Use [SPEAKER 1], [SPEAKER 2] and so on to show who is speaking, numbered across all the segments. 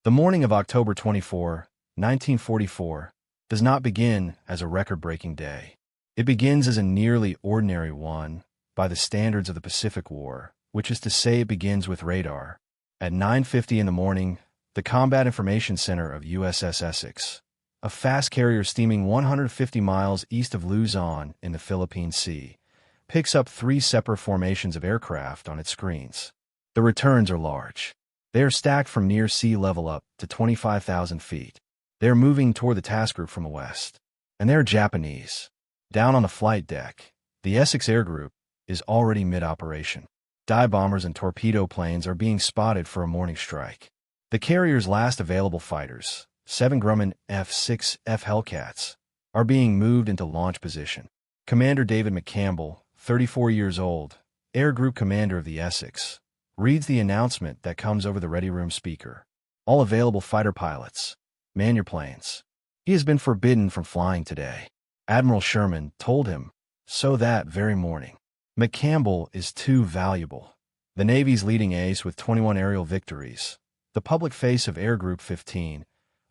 [SPEAKER 1] The morning of October 24, 1944, does not begin as a record-breaking day. It begins as a nearly ordinary one by the standards of the Pacific War, which is to say it begins with radar. At 9:50 in the morning, the Combat Information Center of USS Essex, a fast carrier steaming 150 miles east of Luzon in the Philippine Sea, picks up 3 separate formations of aircraft on its screens. The returns are large. They are stacked from near sea level up to 25,000 feet. They are moving toward the task group from the west. And they are Japanese. Down on the flight deck, the Essex Air Group is already mid-operation. Dive bombers and torpedo planes are being spotted for a morning strike. The carrier's last available fighters, 7 Grumman F6F Hellcats, are being moved into launch position. Commander David McCampbell, 34 years old, Air Group Commander of the Essex, reads the announcement that comes over the ready room speaker. All available fighter pilots, man your planes. He has been forbidden from flying today. Admiral Sherman told him so that very morning. McCampbell is too valuable. The Navy's leading ace with 21 aerial victories, the public face of Air Group 15,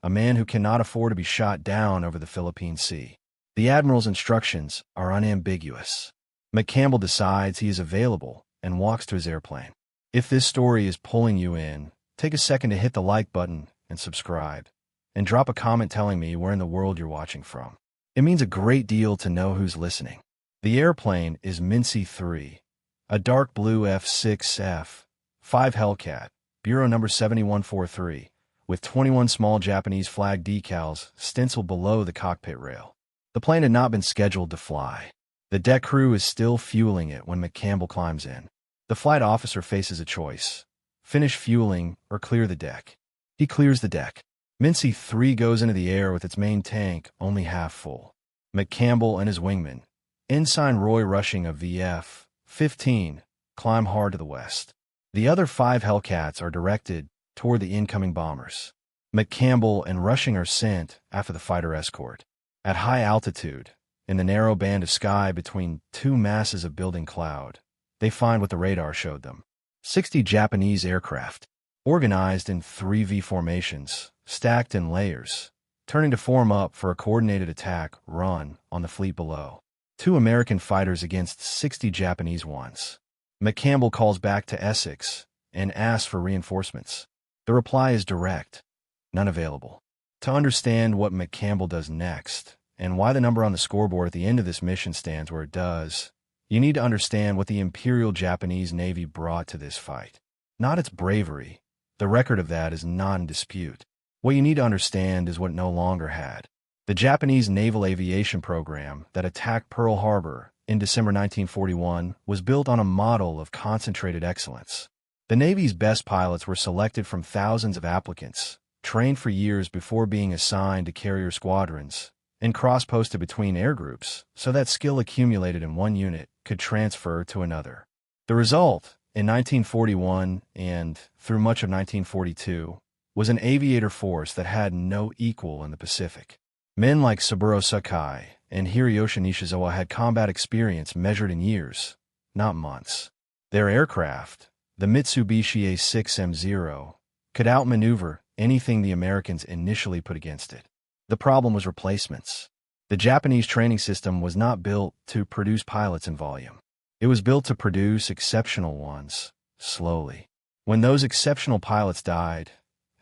[SPEAKER 1] a man who cannot afford to be shot down over the Philippine Sea. The Admiral's instructions are unambiguous. McCampbell decides he is available and walks to his airplane. If this story is pulling you in, take a second to hit the like button and subscribe, and drop a comment telling me where in the world you're watching from. It means a great deal to know who's listening. The airplane is Minsi III, a dark blue F6F Hellcat, Bureau number 7143, with 21 small Japanese flag decals stenciled below the cockpit rail. The plane had not been scheduled to fly. The deck crew is still fueling it when McCampbell climbs in. The flight officer faces a choice: finish fueling or clear the deck. He clears the deck. Minsi III goes into the air with its main tank only half full. McCampbell and his wingman, Ensign Roy Rushing of VF-15, climb hard to the west. The other 5 Hellcats are directed toward the incoming bombers. McCampbell and Rushing are sent after the fighter escort. At high altitude, in the narrow band of sky between 2 masses of building cloud, they find what the radar showed them. 60 Japanese aircraft, organized in 3V formations, stacked in layers, turning to form up for a coordinated attack run on the fleet below. 2 American fighters against 60 Japanese ones. McCampbell calls back to Essex and asks for reinforcements. The reply is direct: none available. To understand what McCampbell does next, and why the number on the scoreboard at the end of this mission stands where it does, you need to understand what the Imperial Japanese Navy brought to this fight. Not its bravery. The record of that is not in dispute. What you need to understand is what it no longer had. The Japanese naval aviation program that attacked Pearl Harbor in December 1941 was built on a model of concentrated excellence. The Navy's best pilots were selected from thousands of applicants, trained for years before being assigned to carrier squadrons, and cross-posted between air groups so that skill accumulated in one unit could transfer to another. The result, in 1941 and through much of 1942, was an aviator force that had no equal in the Pacific. Men like Saburo Sakai and Hiroyoshi Nishizawa had combat experience measured in years, not months. Their aircraft, the Mitsubishi A6M0, could outmaneuver anything the Americans initially put against it. The problem was replacements. The Japanese training system was not built to produce pilots in volume. It was built to produce exceptional ones, slowly. When those exceptional pilots died,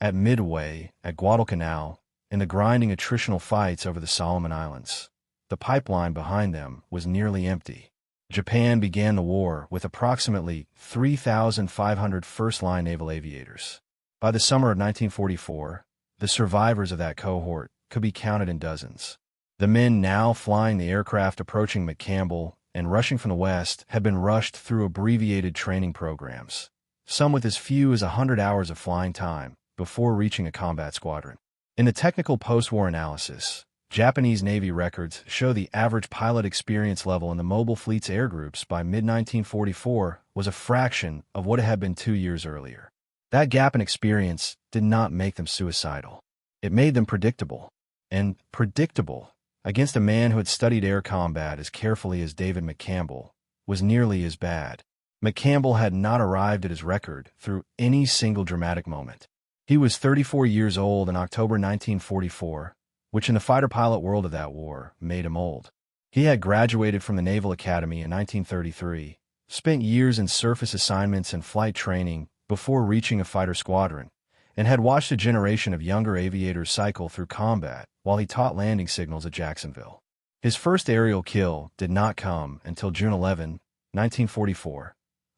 [SPEAKER 1] at Midway, at Guadalcanal, in the grinding attritional fights over the Solomon Islands, the pipeline behind them was nearly empty. Japan began the war with approximately 3,500 first-line naval aviators. By the summer of 1944, the survivors of that cohort could be counted in dozens. The men now flying the aircraft approaching McCampbell and rushing from the west had been rushed through abbreviated training programs, some with as few as 100 hours of flying time before reaching a combat squadron. In the technical post-war analysis, Japanese Navy records show the average pilot experience level in the mobile fleet's air groups by mid-1944 was a fraction of what it had been 2 years earlier. That gap in experience did not make them suicidal. It made them predictable. And predictable, against a man who had studied air combat as carefully as David McCampbell, was nearly as bad. McCampbell had not arrived at his record through any single dramatic moment. He was 34 years old in October 1944, which in the fighter pilot world of that war made him old. He had graduated from the Naval Academy in 1933, spent years in surface assignments and flight training before reaching a fighter squadron, and had watched a generation of younger aviators cycle through combat while he taught landing signals at Jacksonville. His first aerial kill did not come until June 11, 1944,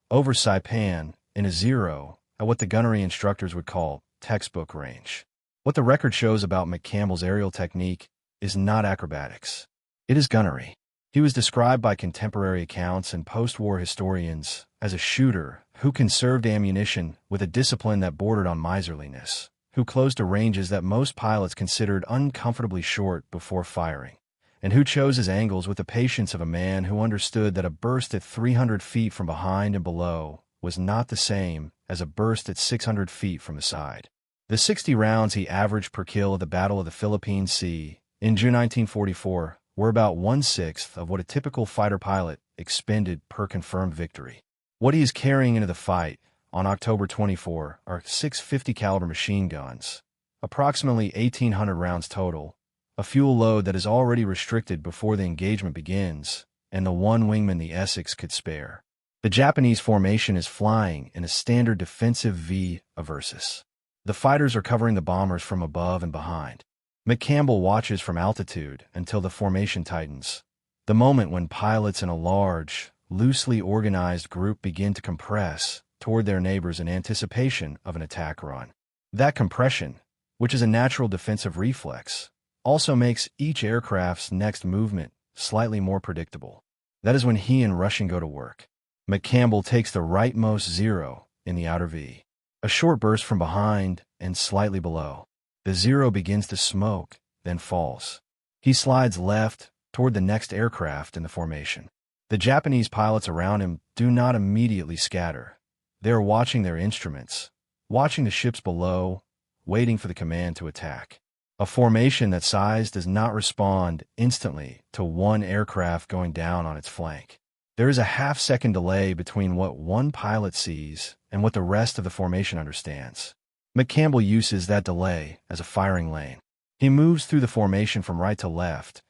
[SPEAKER 1] over Saipan in a Zero at what the gunnery instructors would call textbook range. What the record shows about McCampbell's aerial technique is not acrobatics. It is gunnery. He was described by contemporary accounts and post-war historians as a shooter who conserved ammunition with a discipline that bordered on miserliness, who closed to ranges that most pilots considered uncomfortably short before firing, and who chose his angles with the patience of a man who understood that a burst at 300 feet from behind and below was not the same as a burst at 600 feet from the side. The 60 rounds he averaged per kill at the Battle of the Philippine Sea in June 1944 were about 1/6 of what a typical fighter pilot expended per confirmed victory. What he is carrying into the fight on October 24 are 650 caliber machine guns, approximately 1,800 rounds total, a fuel load that is already restricted before the engagement begins, and the one wingman the Essex could spare. The Japanese formation is flying in a standard defensive V versus. The fighters are covering the bombers from above and behind. McCampbell watches from altitude until the formation tightens, the moment when pilots in a large, loosely organized group begin to compress toward their neighbors in anticipation of an attack run. That compression, which is a natural defensive reflex, also makes each aircraft's next movement slightly more predictable. That is when he and Rushing go to work. McCampbell takes the rightmost Zero in the outer V. A short burst from behind and slightly below. The Zero begins to smoke, then falls. He slides left toward the next aircraft in the formation. The Japanese pilots around him do not immediately scatter. They are watching their instruments, watching the ships below, waiting for the command to attack. A formation that size does not respond instantly to one aircraft going down on its flank. There is a half-second delay between what one pilot sees and what the rest of the formation understands. McCampbell uses that delay as a firing lane. He moves through the formation from right to left,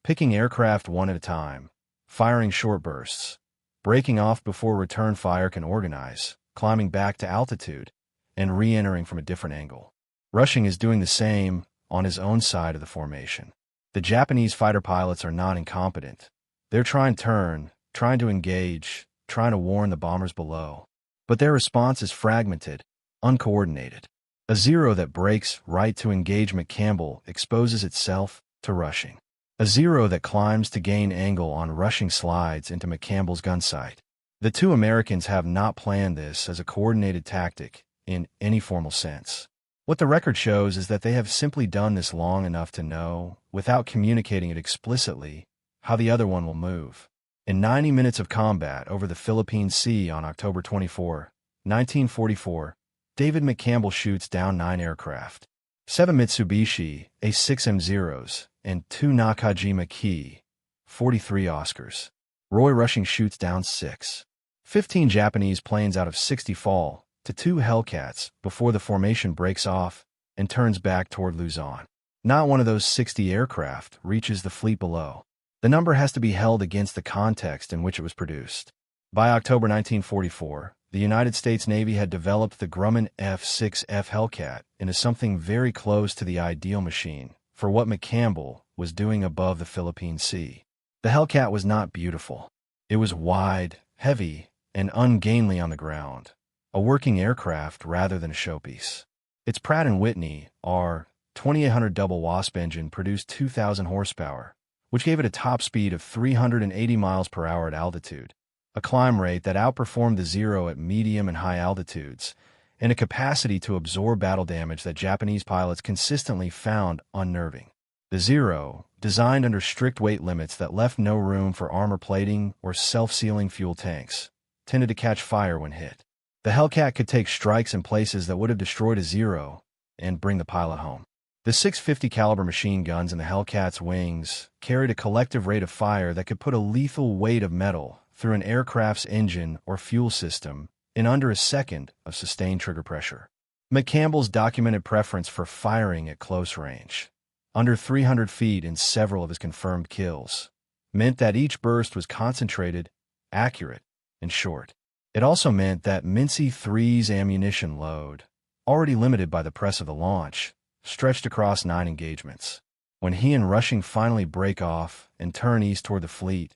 [SPEAKER 1] picking aircraft one at a time, firing short bursts, breaking off before return fire can organize, climbing back to altitude, and re-entering from a different angle. Rushing is doing the same on his own side of the formation. The Japanese fighter pilots are not incompetent. They're trying to engage, trying to warn the bombers below. But their response is fragmented, uncoordinated. A Zero that breaks right to engage McCampbell exposes itself to Rushing. A Zero that climbs to gain angle on Rushing slides into McCampbell's gun sight. The two Americans have not planned this as a coordinated tactic in any formal sense. What the record shows is that they have simply done this long enough to know, without communicating it explicitly, how the other one will move. In 90 minutes of combat over the Philippine Sea on October 24, 1944, David McCampbell shoots down 9 aircraft, 7 Mitsubishi A6M0s, and 2 Nakajima Ki, 43 Oscars. Roy Rushing shoots down 6. 15 Japanese planes out of 60 fall to 2 Hellcats before the formation breaks off and turns back toward Luzon. Not one of those 60 aircraft reaches the fleet below. The number has to be held against the context in which it was produced. By October 1944, the United States Navy had developed the Grumman F6F Hellcat into something very close to the ideal machine for what McCampbell was doing above the Philippine Sea. The Hellcat was not beautiful. It was wide, heavy, and ungainly on the ground, a working aircraft rather than a showpiece. Its Pratt & Whitney R2800 double Wasp engine produced 2,000 horsepower, which gave it a top speed of 380 miles per hour at altitude, a climb rate that outperformed the Zero at medium and high altitudes, and a capacity to absorb battle damage that Japanese pilots consistently found unnerving. The Zero, designed under strict weight limits that left no room for armor plating or self-sealing fuel tanks, tended to catch fire when hit. The Hellcat could take strikes in places that would have destroyed a Zero and bring the pilot home. The 650 caliber machine guns in the Hellcat's wings carried a collective rate of fire that could put a lethal weight of metal through an aircraft's engine or fuel system in under a second of sustained trigger pressure. McCampbell's documented preference for firing at close range, under 300 feet in several of his confirmed kills, meant that each burst was concentrated, accurate, and short. It also meant that Minsi III's ammunition load, already limited by the press of the launch, stretched across 9 engagements. When he and Rushing finally break off and turn east toward the fleet,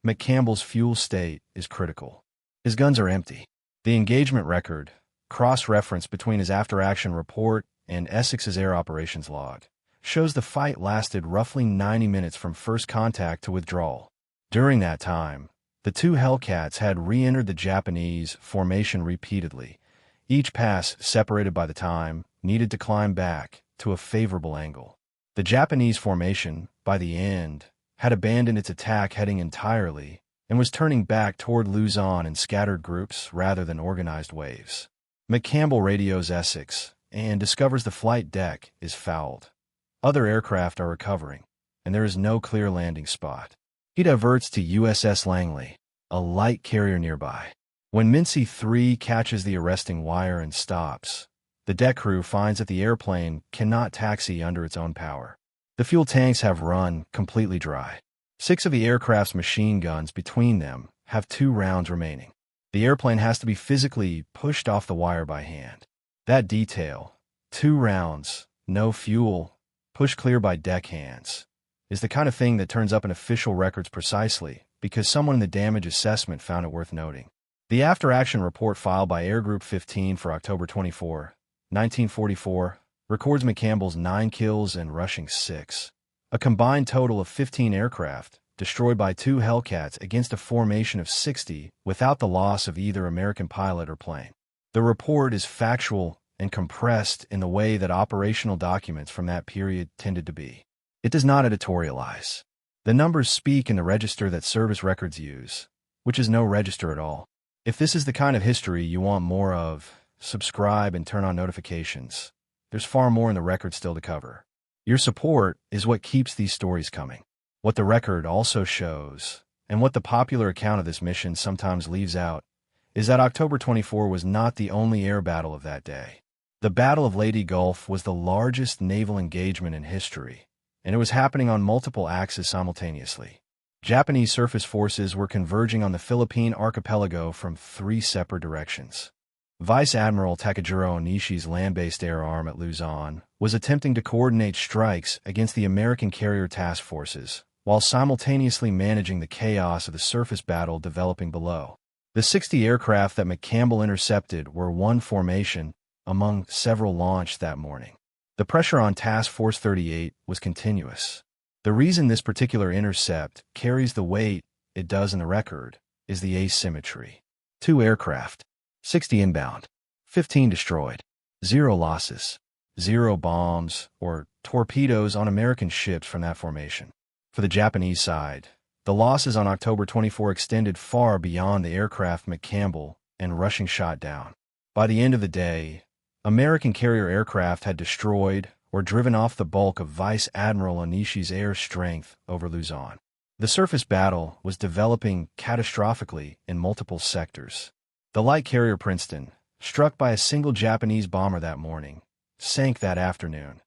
[SPEAKER 1] McCampbell's fuel state is critical. His guns are empty. The engagement record, cross-reference between his after-action report and Essex's air operations log, shows the fight lasted roughly 90 minutes from first contact to withdrawal. During that time, the 2 Hellcats had re-entered the Japanese formation repeatedly, each pass separated by the time needed to climb back to a favorable angle. The Japanese formation, by the end, had abandoned its attack heading entirely and was turning back toward Luzon in scattered groups rather than organized waves. McCampbell radios Essex and discovers the flight deck is fouled. Other aircraft are recovering, and there is no clear landing spot. He diverts to USS Langley, a light carrier nearby. When Minsi III catches the arresting wire and stops, the deck crew finds that the airplane cannot taxi under its own power. The fuel tanks have run completely dry. 6 of the aircraft's machine guns between them have 2 rounds remaining. The airplane has to be physically pushed off the wire by hand. That detail, 2 rounds, no fuel, pushed clear by deck hands, is the kind of thing that turns up in official records precisely because someone in the damage assessment found it worth noting. The after-action report filed by Air Group 15 for October 24, 1944, records McCampbell's 9 kills and Rushing's 6, a combined total of 15 aircraft destroyed by 2 Hellcats against a formation of 60 without the loss of either American pilot or plane. The report is factual and compressed in the way that operational documents from that period tended to be. It does not editorialize. The numbers speak in the register that service records use, which is no register at all. If this is the kind of history you want more of, subscribe and turn on notifications. There's far more in the record still to cover. Your support is what keeps these stories coming. What the record also shows, and what the popular account of this mission sometimes leaves out, is that October 24 was not the only air battle of that day. The Battle of Leyte Gulf was the largest naval engagement in history, and it was happening on multiple axes simultaneously. Japanese surface forces were converging on the Philippine archipelago from 3 separate directions. Vice Admiral Takejiro Onishi's land-based air arm at Luzon was attempting to coordinate strikes against the American carrier task forces, while simultaneously managing the chaos of the surface battle developing below. The 60 aircraft that McCampbell intercepted were one formation among several launched that morning. The pressure on Task Force 38 was continuous. The reason this particular intercept carries the weight it does in the record is the asymmetry. 2 aircraft, 60 inbound, 15 destroyed, 0 losses, 0 bombs or torpedoes on American ships from that formation. For the Japanese side, the losses on October 24 extended far beyond the aircraft McCampbell and Rushing shot down. By the end of the day, American carrier aircraft had destroyed or driven off the bulk of Vice Admiral Onishi's air strength over Luzon. The surface battle was developing catastrophically in multiple sectors. The light carrier Princeton, struck by a single Japanese bomber that morning, sank that afternoon.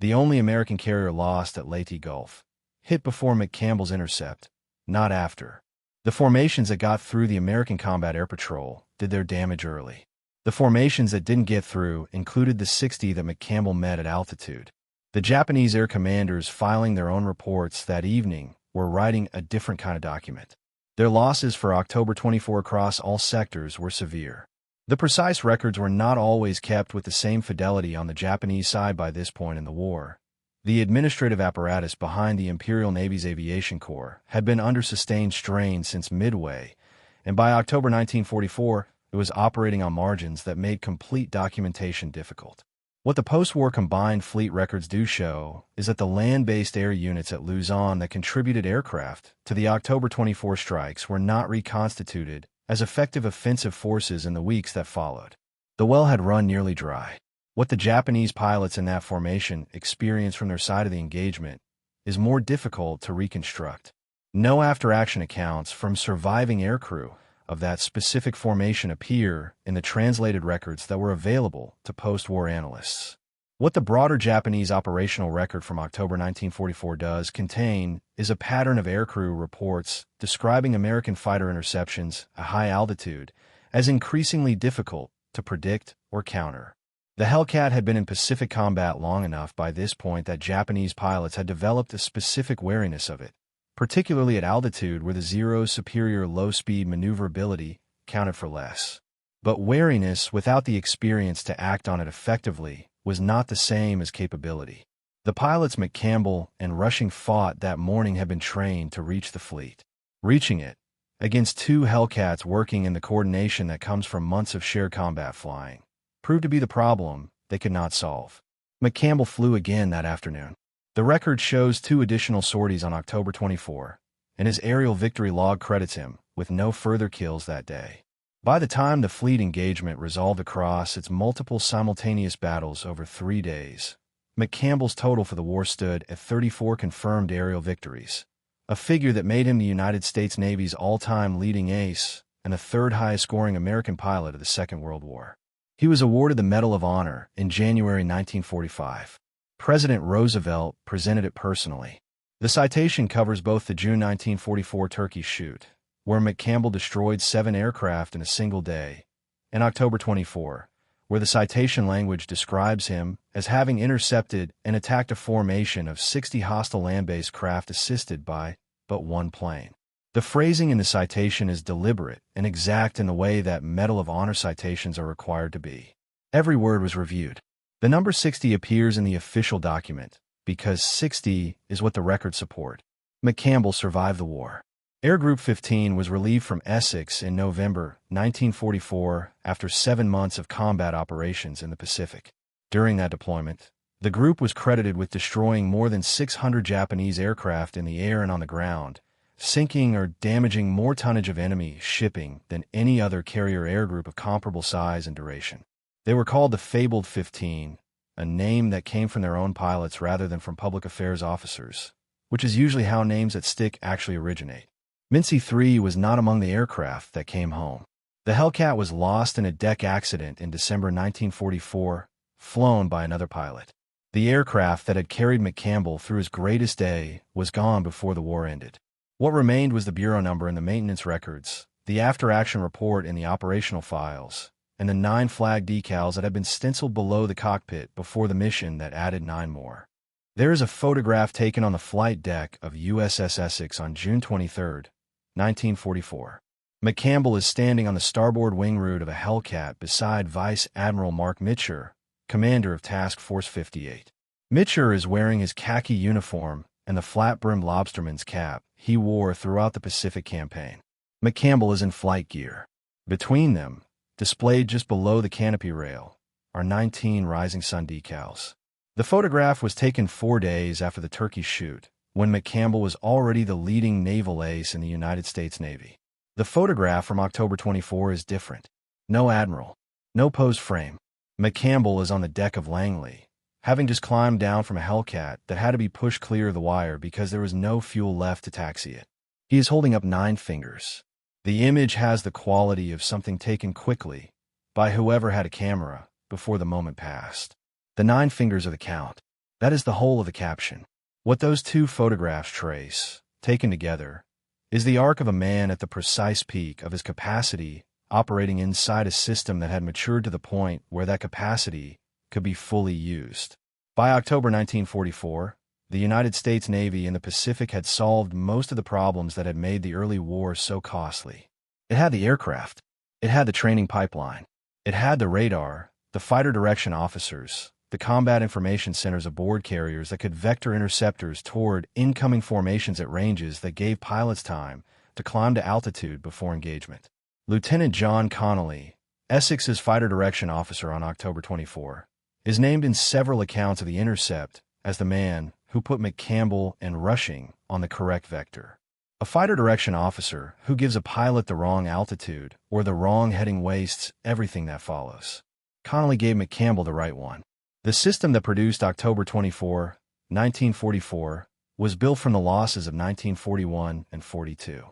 [SPEAKER 1] The only American carrier lost at Leyte Gulf, hit before McCampbell's intercept, not after. The formations that got through the American Combat Air Patrol did their damage early. The formations that didn't get through included the 60 that McCampbell met at altitude. The Japanese air commanders filing their own reports that evening were writing a different kind of document. Their losses for October 24 across all sectors were severe. The precise records were not always kept with the same fidelity on the Japanese side by this point in the war. The administrative apparatus behind the Imperial Navy's Aviation Corps had been under sustained strain since Midway, and by October 1944, it was operating on margins that made complete documentation difficult. What the post-war combined fleet records do show is that the land-based air units at Luzon that contributed aircraft to the October 24 strikes were not reconstituted as effective offensive forces in the weeks that followed. The well had run nearly dry. What the Japanese pilots in that formation experienced from their side of the engagement is more difficult to reconstruct. No after-action accounts from surviving aircrew of that specific formation appear in the translated records that were available to post-war analysts. What the broader Japanese operational record from October 1944 does contain is a pattern of aircrew reports describing American fighter interceptions at high altitude as increasingly difficult to predict or counter. The Hellcat had been in Pacific combat long enough by this point that Japanese pilots had developed a specific wariness of it, particularly at altitude where the Zero's superior low-speed maneuverability counted for less. But wariness without the experience to act on it effectively was not the same as capability. The pilots McCampbell and Rushing fought that morning had been trained to reach the fleet. Reaching it, against two Hellcats working in the coordination that comes from months of shared combat flying, proved to be the problem they could not solve. McCampbell flew again that afternoon. The record shows 2 additional sorties on October 24, and his aerial victory log credits him with no further kills that day. By the time the fleet engagement resolved across its multiple simultaneous battles over 3 days, McCampbell's total for the war stood at 34 confirmed aerial victories, a figure that made him the United States Navy's all-time leading ace and the 3rd highest-scoring American pilot of the Second World War. He was awarded the Medal of Honor in January 1945. President Roosevelt presented it personally. The citation covers both the June 1944 Turkey shoot, where McCampbell destroyed 7 aircraft in a single day, and October 24, where the citation language describes him as having intercepted and attacked a formation of 60 hostile land-based craft assisted by but 1 plane. The phrasing in the citation is deliberate and exact in the way that Medal of Honor citations are required to be. Every word was reviewed. The number 60 appears in the official document because 60 is what the records support. McCampbell survived the war. Air Group 15 was relieved from Essex in November 1944 after 7 months of combat operations in the Pacific. During that deployment, the group was credited with destroying more than 600 Japanese aircraft in the air and on the ground, sinking or damaging more tonnage of enemy shipping than any other carrier air group of comparable size and duration. They were called the Fabled 15, a name that came from their own pilots rather than from public affairs officers, which is usually how names that stick actually originate. Minsi III was not among the aircraft that came home. The Hellcat was lost in a deck accident in December 1944, flown by another pilot. The aircraft that had carried McCampbell through his greatest day was gone before the war ended. What remained was the bureau number in the maintenance records, the after-action report in the operational files, and the 9 flag decals that had been stenciled below the cockpit before the mission that added 9 more. There is a photograph taken on the flight deck of USS Essex on June 23, 1944. McCampbell is standing on the starboard wing root of a Hellcat beside Vice Admiral Mark Mitcher, commander of Task Force 58. Mitcher is wearing his khaki uniform and the flat-brimmed lobsterman's cap he wore throughout the Pacific campaign. McCampbell is in flight gear. Between them, displayed just below the canopy rail, are 19 Rising Sun decals. The photograph was taken 4 days after the Turkey shoot, when McCampbell was already the leading naval ace in the United States Navy. The photograph from October 24 is different. No admiral. No pose frame. McCampbell is on the deck of Langley, having just climbed down from a Hellcat that had to be pushed clear of the wire because there was no fuel left to taxi it. He is holding up 9 fingers. The image has the quality of something taken quickly by whoever had a camera before the moment passed. The 9 fingers are the count. That is the whole of the caption. What those 2 photographs trace, taken together, is the arc of a man at the precise peak of his capacity operating inside a system that had matured to the point where that capacity could be fully used. By October 1944, the United States Navy in the Pacific had solved most of the problems that had made the early war so costly. It had the aircraft. It had the training pipeline. It had the radar, the fighter direction officers, the combat information centers aboard carriers that could vector interceptors toward incoming formations at ranges that gave pilots time to climb to altitude before engagement. Lieutenant John Connolly, Essex's fighter direction officer on October 24, is named in several accounts of the intercept as the man who put McCampbell and Rushing on the correct vector. A fighter direction officer who gives a pilot the wrong altitude or the wrong heading wastes everything that follows. Connolly gave McCampbell the right one. The system that produced October 24, 1944, was built from the losses of 1941 and 42.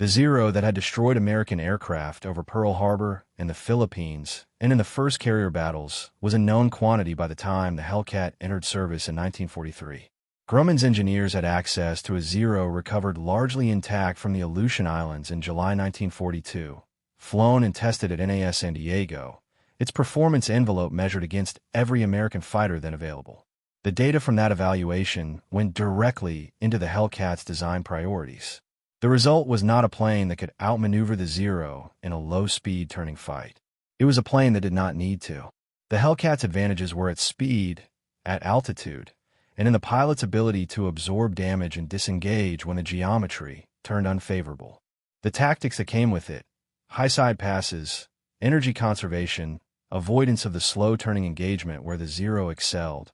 [SPEAKER 1] The Zero that had destroyed American aircraft over Pearl Harbor and the Philippines and in the first carrier battles was a known quantity by the time the Hellcat entered service in 1943. Grumman's engineers had access to a Zero recovered largely intact from the Aleutian Islands in July 1942. Flown and tested at NAS San Diego, its performance envelope measured against every American fighter then available. The data from that evaluation went directly into the Hellcat's design priorities. The result was not a plane that could outmaneuver the Zero in a low-speed turning fight. It was a plane that did not need to. The Hellcat's advantages were at speed, at altitude, and in the pilot's ability to absorb damage and disengage when the geometry turned unfavorable. The tactics that came with it, high-side passes, energy conservation, avoidance of the slow-turning engagement where the Zero excelled,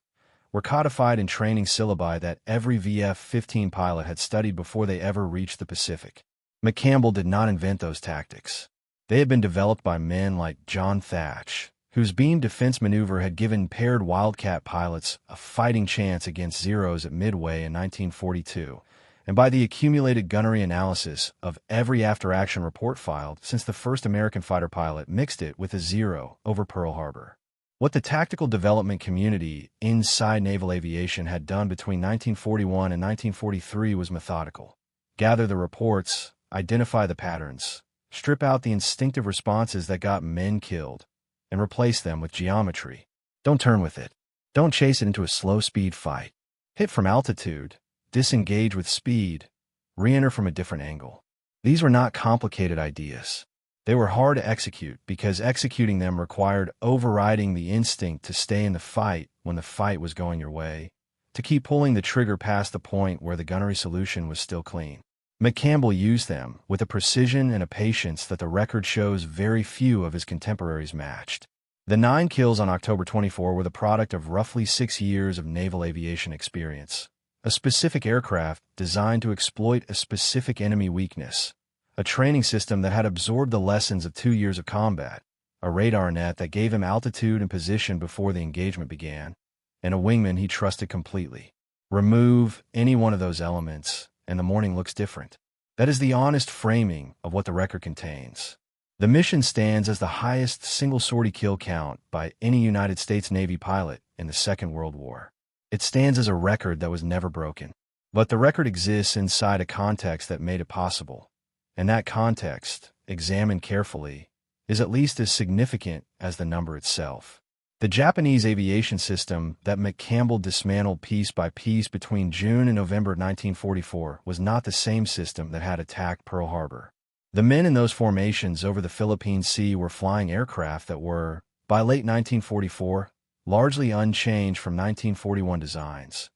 [SPEAKER 1] were codified in training syllabi that every VF-15 pilot had studied before they ever reached the Pacific. McCampbell did not invent those tactics. They had been developed by men like John Thatch, whose beam defense maneuver had given paired Wildcat pilots a fighting chance against Zeros at Midway in 1942, and by the accumulated gunnery analysis of every after-action report filed since the first American fighter pilot mixed it with a Zero over Pearl Harbor. What the tactical development community inside naval aviation had done between 1941 and 1943 was methodical. Gather the reports, identify the patterns, strip out the instinctive responses that got men killed, and replace them with geometry. Don't turn with it. Don't chase it into a slow-speed fight. Hit from altitude, disengage with speed, re-enter from a different angle. These were not complicated ideas. They were hard to execute because executing them required overriding the instinct to stay in the fight when the fight was going your way, to keep pulling the trigger past the point where the gunnery solution was still clean. McCampbell used them with a precision and a patience that the record shows very few of his contemporaries matched. The 9 kills on October 24 were the product of roughly 6 years of naval aviation experience, a specific aircraft designed to exploit a specific enemy weakness, a training system that had absorbed the lessons of 2 years of combat, a radar net that gave him altitude and position before the engagement began, and a wingman he trusted completely. Remove any one of those elements, and the morning looks different. That is the honest framing of what the record contains. The mission stands as the highest single sortie kill count by any United States Navy pilot in the Second World War. It stands as a record that was never broken. But the record exists inside a context that made it possible. And that context, examined carefully, is at least as significant as the number itself. The Japanese aviation system that McCampbell dismantled piece by piece between June and November 1944 was not the same system that had attacked Pearl Harbor. The men in those formations over the Philippine Sea were flying aircraft that were, by late 1944, largely unchanged from 1941 designs,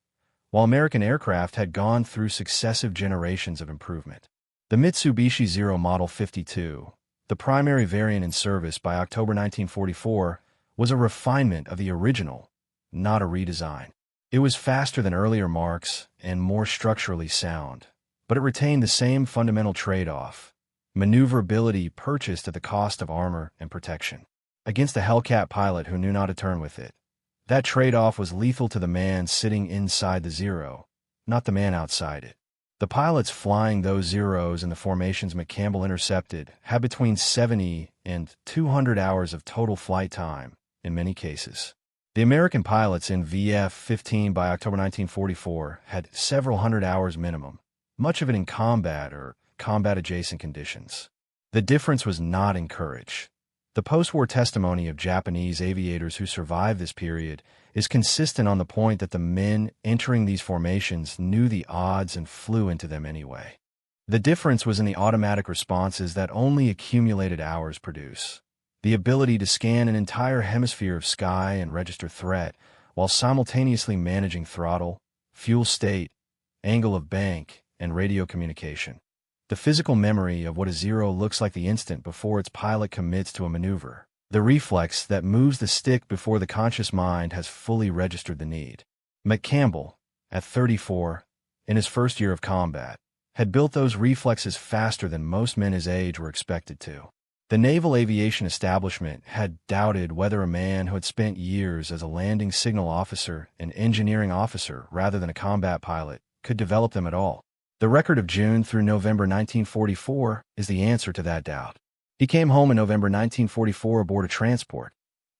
[SPEAKER 1] while American aircraft had gone through successive generations of improvement. The Mitsubishi Zero Model 52, the primary variant in service by October 1944, was a refinement of the original, not a redesign. It was faster than earlier marks and more structurally sound, but it retained the same fundamental trade-off: maneuverability purchased at the cost of armor and protection. Against a Hellcat pilot who knew not to turn with it, that trade-off was lethal to the man sitting inside the Zero, not the man outside it. The pilots flying those Zeros in the formations McCampbell intercepted had between 70 and 200 hours of total flight time, in many cases. The American pilots in VF-15 by October 1944 had several hundred hours minimum, much of it in combat or combat-adjacent conditions. The difference was not in courage. The post-war testimony of Japanese aviators who survived this period is consistent on the point that the men entering these formations knew the odds and flew into them anyway. The difference was in the automatic responses that only accumulated hours produce. The ability to scan an entire hemisphere of sky and register threat while simultaneously managing throttle, fuel state, angle of bank, and radio communication. The physical memory of what a Zero looks like the instant before its pilot commits to a maneuver. The reflex that moves the stick before the conscious mind has fully registered the need. McCampbell, at 34, in his first year of combat, had built those reflexes faster than most men his age were expected to. The naval aviation establishment had doubted whether a man who had spent years as a landing signal officer and engineering officer rather than a combat pilot could develop them at all. The record of June through November 1944 is the answer to that doubt. He came home in November 1944 aboard a transport,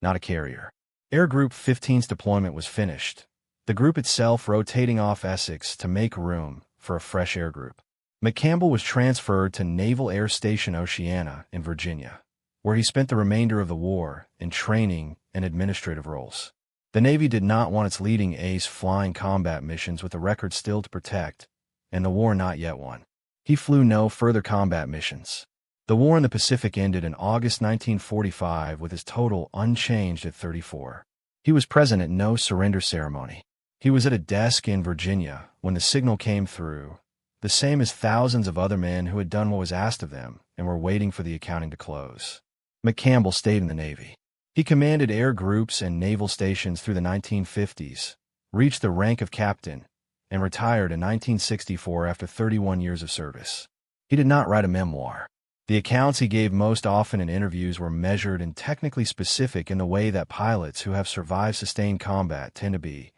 [SPEAKER 1] not a carrier. Air Group 15's deployment was finished, the group itself rotating off Essex to make room for a fresh air group. McCampbell was transferred to Naval Air Station Oceana in Virginia, where he spent the remainder of the war in training and administrative roles. The Navy did not want its leading ace flying combat missions with the record still to protect, and the war not yet won. He flew no further combat missions. The war in the Pacific ended in August 1945 with his total unchanged at 34. He was present at no surrender ceremony. He was at a desk in Virginia when the signal came through, the same as thousands of other men who had done what was asked of them and were waiting for the accounting to close. McCampbell stayed in the Navy. He commanded air groups and naval stations through the 1950s, reached the rank of captain, and retired in 1964 after 31 years of service. He did not write a memoir. The accounts he gave most often in interviews were measured and technically specific in the way that pilots who have survived sustained combat tend to be,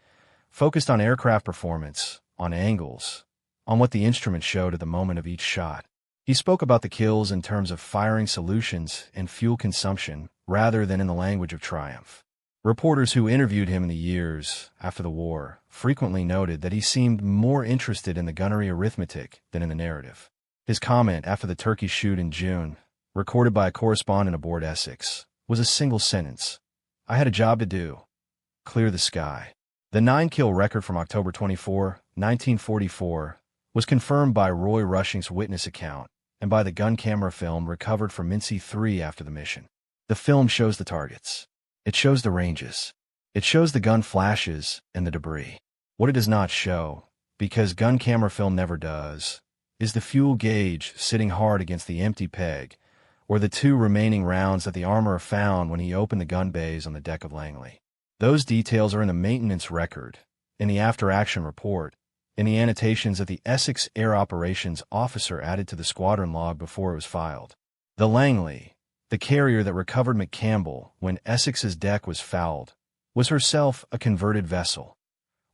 [SPEAKER 1] focused on aircraft performance, on angles, on what the instrument showed at the moment of each shot. He spoke about the kills in terms of firing solutions and fuel consumption rather than in the language of triumph. Reporters who interviewed him in the years after the war frequently noted that he seemed more interested in the gunnery arithmetic than in the narrative. His comment after the turkey shoot in June, recorded by a correspondent aboard Essex, was a single sentence. "I had a job to do. Clear the sky." The 9-kill record from October 24, 1944, was confirmed by Roy Rushing's witness account and by the gun camera film recovered from Minsi III after the mission. The film shows the targets. It shows the ranges. It shows the gun flashes and the debris. What it does not show, because gun camera film never does, is the fuel gauge sitting hard against the empty peg, or the 2 remaining rounds that the armorer found when he opened the gun bays on the deck of Langley. Those details are in the maintenance record, in the after-action report, in the annotations that the Essex Air Operations officer added to the squadron log before it was filed. The Langley, the carrier that recovered McCampbell when Essex's deck was fouled, was herself a converted vessel,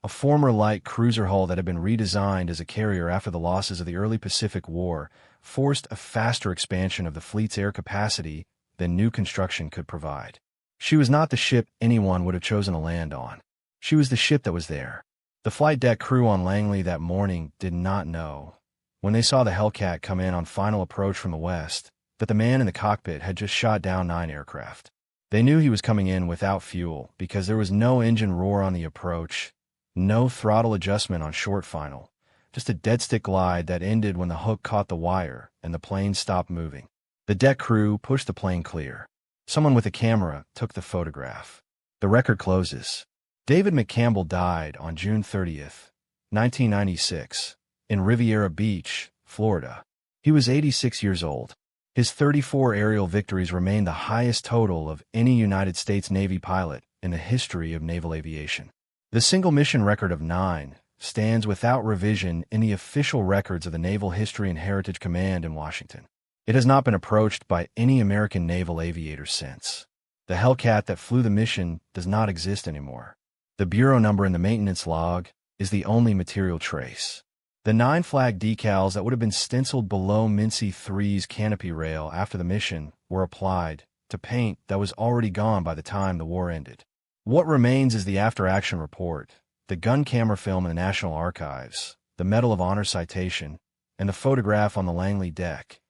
[SPEAKER 1] a former light cruiser hull that had been redesigned as a carrier after the losses of the early Pacific War forced a faster expansion of the fleet's air capacity than new construction could provide. She was not the ship anyone would have chosen to land on. She was the ship that was there. The flight deck crew on Langley that morning did not know, when they saw the Hellcat come in on final approach from the west, that the man in the cockpit had just shot down 9 aircraft. They knew he was coming in without fuel because there was no engine roar on the approach, no throttle adjustment on short final, just a dead-stick glide that ended when the hook caught the wire and the plane stopped moving. The deck crew pushed the plane clear. Someone with a camera took the photograph. The record closes. David McCampbell died on June 30th, 1996, in Riviera Beach, Florida. He was 86 years old. His 34 aerial victories remain the highest total of any United States Navy pilot in the history of naval aviation. The single mission record of 9 stands without revision in the official records of the Naval History and Heritage Command in Washington. It has not been approached by any American naval aviator since. The Hellcat that flew the mission does not exist anymore. The bureau number in the maintenance log is the only material trace. The 9 flag decals that would have been stenciled below Minsi III's canopy rail after the mission were applied to paint that was already gone by the time the war ended. What remains is the after-action report, the gun camera film in the National Archives, the Medal of Honor citation, and the photograph on the Langley deck.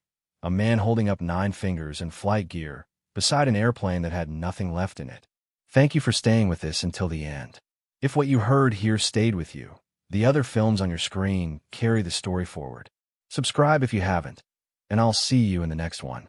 [SPEAKER 1] A man holding up 9 fingers in flight gear beside an airplane that had nothing left in it. Thank you for staying with us until the end. If what you heard here stayed with you, the other films on your screen carry the story forward. Subscribe if you haven't, and I'll see you in the next one.